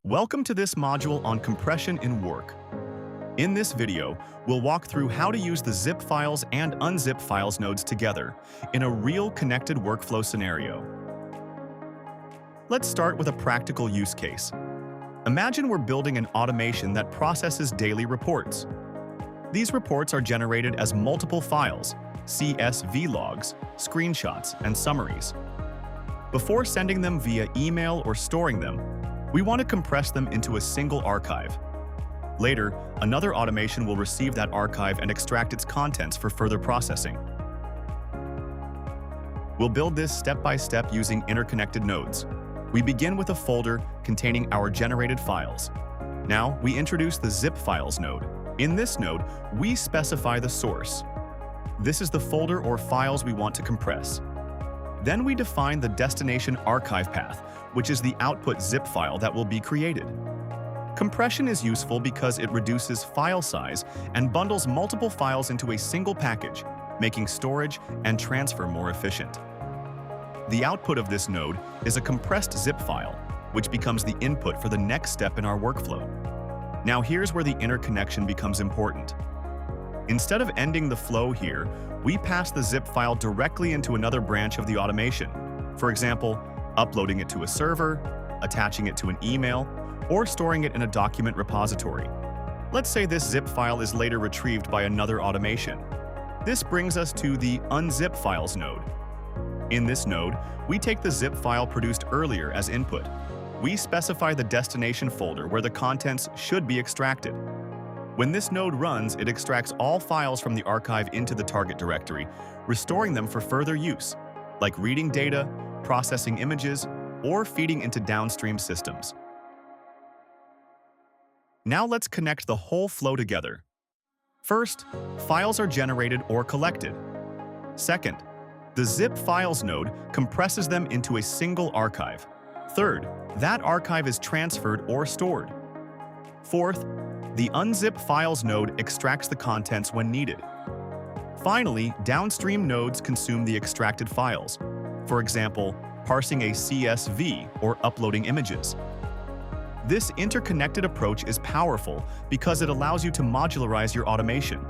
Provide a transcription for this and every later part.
Welcome to this module on compression in Worc. In this video, we'll walk through how to use the zip files and unzip files nodes together in a real connected workflow scenario. Let's start with a practical use case. Imagine we're building an automation that processes daily reports. These reports are generated as multiple files, CSV logs, screenshots, and summaries. Before sending them via email or storing them, we want to compress them into a single archive. Later, another automation will receive that archive and extract its contents for further processing. We'll build this step by step using interconnected nodes. We begin with a folder containing our generated files. Now, we introduce the zip files node. In this node, we specify the source. This is the folder or files we want to compress. Then we define the destination archive path, which is the output zip file that will be created. Compression is useful because it reduces file size and bundles multiple files into a single package, making storage and transfer more efficient. The output of this node is a compressed zip file, which becomes the input for the next step in our workflow. Now here's where the interconnection becomes important. Instead of ending the flow here, we pass the zip file directly into another branch of the automation. For example, uploading it to a server, attaching it to an email, or storing it in a document repository. Let's say this zip file is later retrieved by another automation. This brings us to the unzip files node. In this node, we take the zip file produced earlier as input. We specify the destination folder where the contents should be extracted. When this node runs, it extracts all files from the archive into the target directory, restoring them for further use, like reading data, processing images, or feeding into downstream systems. Now let's connect the whole flow together. First, files are generated or collected. Second, the zip files node compresses them into a single archive. Third, that archive is transferred or stored. Fourth, the unzip files node extracts the contents when needed. Finally, downstream nodes consume the extracted files, for example, parsing a CSV or uploading images. This interconnected approach is powerful because it allows you to modularize your automation.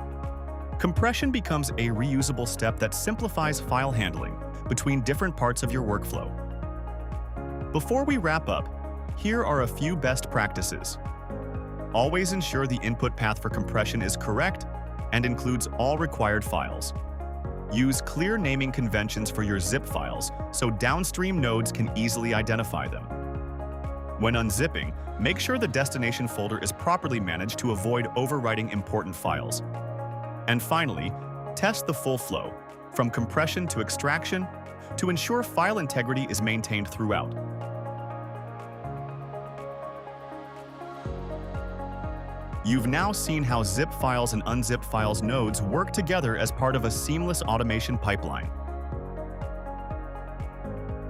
Compression becomes a reusable step that simplifies file handling between different parts of your workflow. Before we wrap up, here are a few best practices. Always ensure the input path for compression is correct and includes all required files. Use clear naming conventions for your zip files so downstream nodes can easily identify them. When unzipping, make sure the destination folder is properly managed to avoid overwriting important files. And finally, test the full flow, from compression to extraction, to ensure file integrity is maintained throughout. You've now seen how zip files and unzip files nodes work together as part of a seamless automation pipeline.